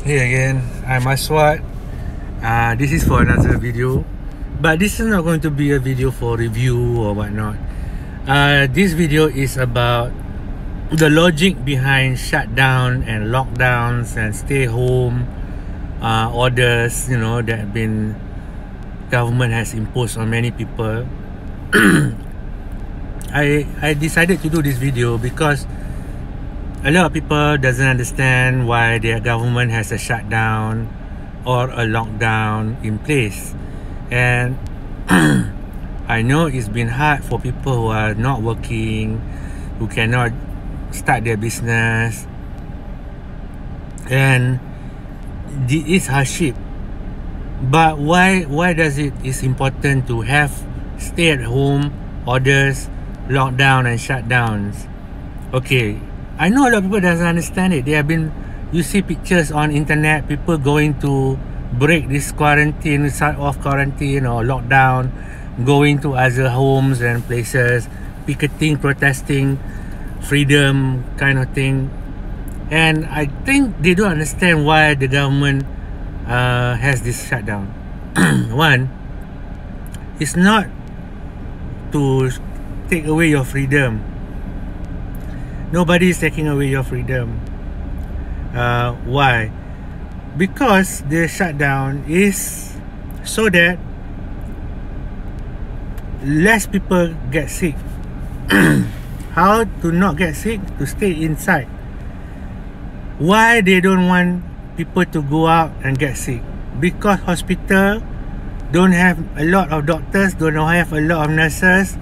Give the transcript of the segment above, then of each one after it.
Here again, I'm Aswad. This is for another video, but this is not going to be a video for review or whatnot. This video is about the logic behind shutdown and lockdowns and stay home orders, you know, that been government has imposed on many people. I decided to do this video because a lot of people doesn't understand why their government has a shutdown or a lockdown in place. And I know it's been hard for people who are not working, who cannot start their business, and it's hardship. But why does it's important to have stay at home orders, lockdown and shutdowns? Okay, I know a lot of people doesn't understand it. You see pictures on internet, people going to break this quarantine, start off quarantine or lockdown, going to other homes and places, picketing, protesting, freedom kind of thing. And I think they don't understand why the government has this shutdown. One, it's not to take away your freedom. Nobody is taking away your freedom. Why? Because the shutdown is so that less people get sick. How to not get sick? To stay inside. Why they don't want people to go out and get sick? Because hospital don't have a lot of doctors, don't have a lot of nurses,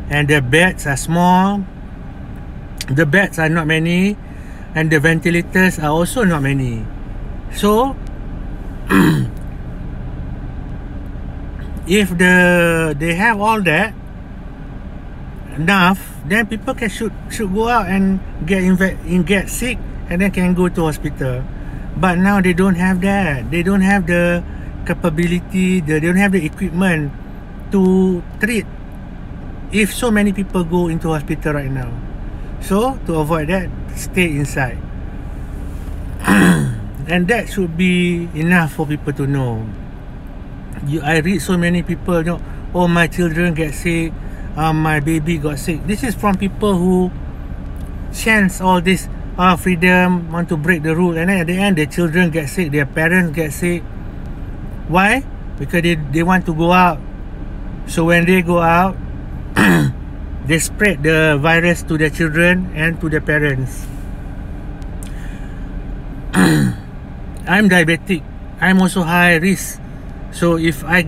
and the beds are small. The beds are not many, and the ventilators are also not many. So if they have all that enough, then people should go out and get sick, and then can go to hospital. But now they don't have that. They don't have the capability. They don't have the equipment to treat if so many people go into hospital right now. So to avoid that, stay inside. And that should be enough for people to know. I read so many people, you know, oh, my children get sick, my baby got sick. This is from people who chance all this freedom, want to break the rule, and then at the end their children get sick, their parents get sick. Why? Because they want to go out. So when they go out, they spread the virus to their children and to their parents. I'm diabetic. I'm also high risk. So if I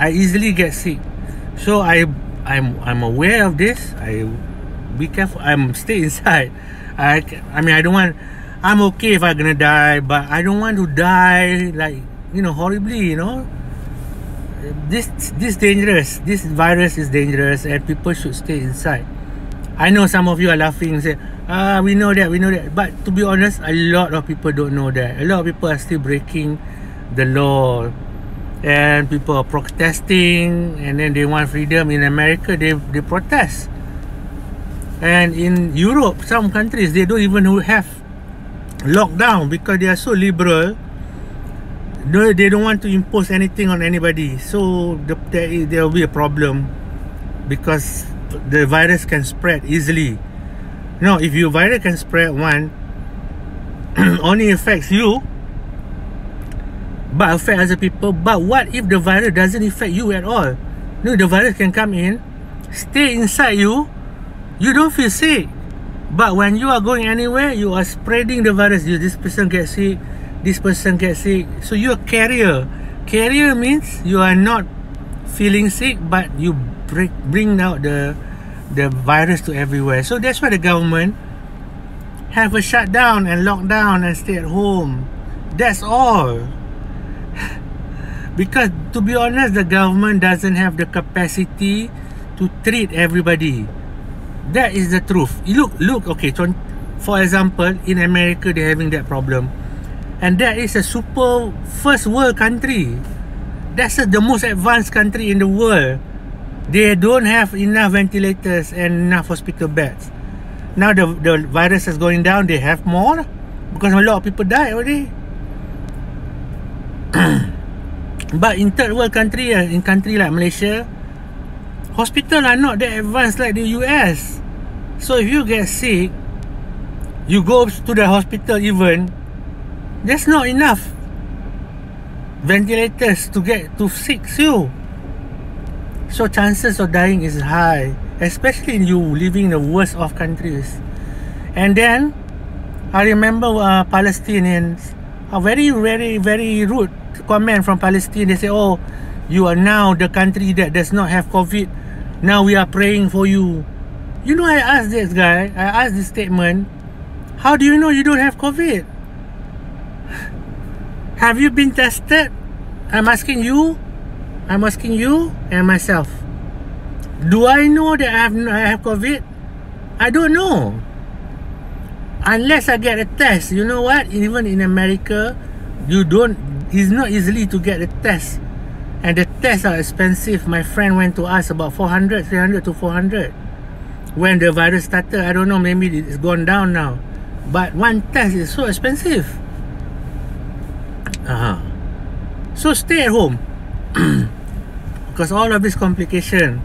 easily get sick. So I'm aware of this. I be careful. I'm stay inside. I mean, I don't want. I'm okay if I'm gonna die, but I don't want to die like, you know, horribly. You know, this dangerous. This virus is dangerous, and people should stay inside. I know some of you are laughing and say, we know that. But to be honest, a lot of people don't know that. A lot of people are still breaking the law, and people are protesting, and then they want freedom. In America, they protest, and in Europe, some countries, they don't even have lockdown because they are so liberal. They don't want to impose anything on anybody. So there will be a problem because the virus can spread easily. Now, if your virus can spread, one only affects you, but affect other people. But what if the virus doesn't affect you at all? No, the virus can come in, stay inside you. You don't feel sick, but when you are going anywhere, you are spreading the virus. This person gets sick, this person gets sick. So you're a carrier. Carrier means you are not feeling sick, but you bring out the virus to everywhere. So that's why the government have a shutdown and lockdown and stay at home. That's all. Because to be honest, the government doesn't have the capacity to treat everybody. That is the truth. Look, okay, for example, in America, they're having that problem. And that is a super first world country. That's the most advanced country in the world. They don't have enough ventilators and enough hospital beds. Now the virus is going down. They have more, because a lot of people died already. But in third world country, in country like Malaysia, hospital are not that advanced like the US. So if you get sick, you go to the hospital, even there's not enough ventilators to fix you. So chances of dying is high, especially in you living in the worst of countries. And then I remember Palestinians, a very, very, very rude comment from Palestine. They say, oh, you are now the country that does not have COVID. Now we are praying for you. You know, I asked this guy, I asked this statement, how do you know you don't have COVID? Have you been tested? I'm asking you and myself. Do I know that I have COVID? I don't know. Unless I get a test. You know what? Even in America, it's not easily to get a test. And the tests are expensive. My friend went to us about 300 to 400. When the virus started, I don't know, maybe it's gone down now. But one test is so expensive. So stay at home. Because all of this complication,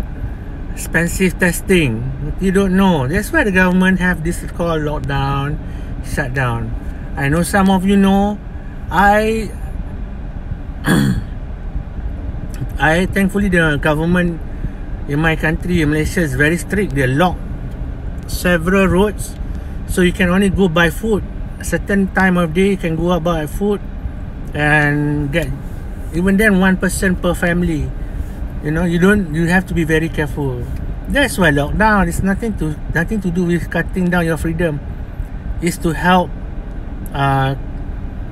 expensive testing, you don't know. That's why the government have this called lockdown, shutdown. I know some of you know. I thankfully the government in my country, in Malaysia, is very strict. They lock several roads, so you can only go buy food. A certain time of day you can go out buy food, and get, even then, one person per family. You know, you have to be very careful. That's why lockdown is nothing to do with cutting down your freedom. It's to help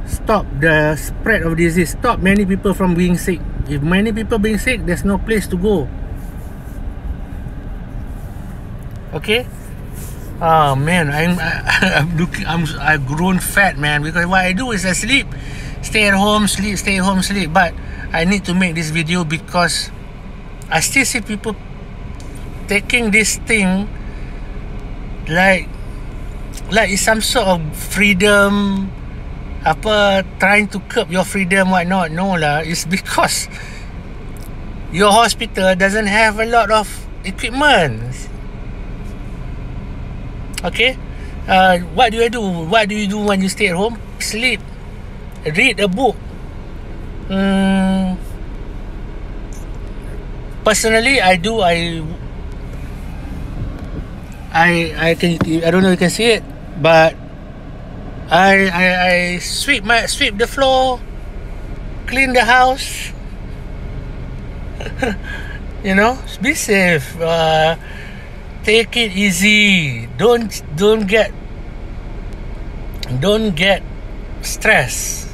stop the spread of disease, stop many people from being sick. If many people being sick, there's no place to go. Okay. Oh man, I've grown fat, man, because what I do is I sleep, stay at home, sleep, stay at home, sleep. But I need to make this video because I still see people taking this thing like it's some sort of freedom, trying to curb your freedom, whatnot. No lah, it's because your hospital doesn't have a lot of equipment. Okay, what do I do? What do you do when you stay at home? Sleep, read a book. Personally, I don't know if you can see it, but I sweep the floor, clean the house. You know, be safe. Take it easy. Don't get stressed.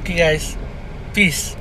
Okay, guys. Peace.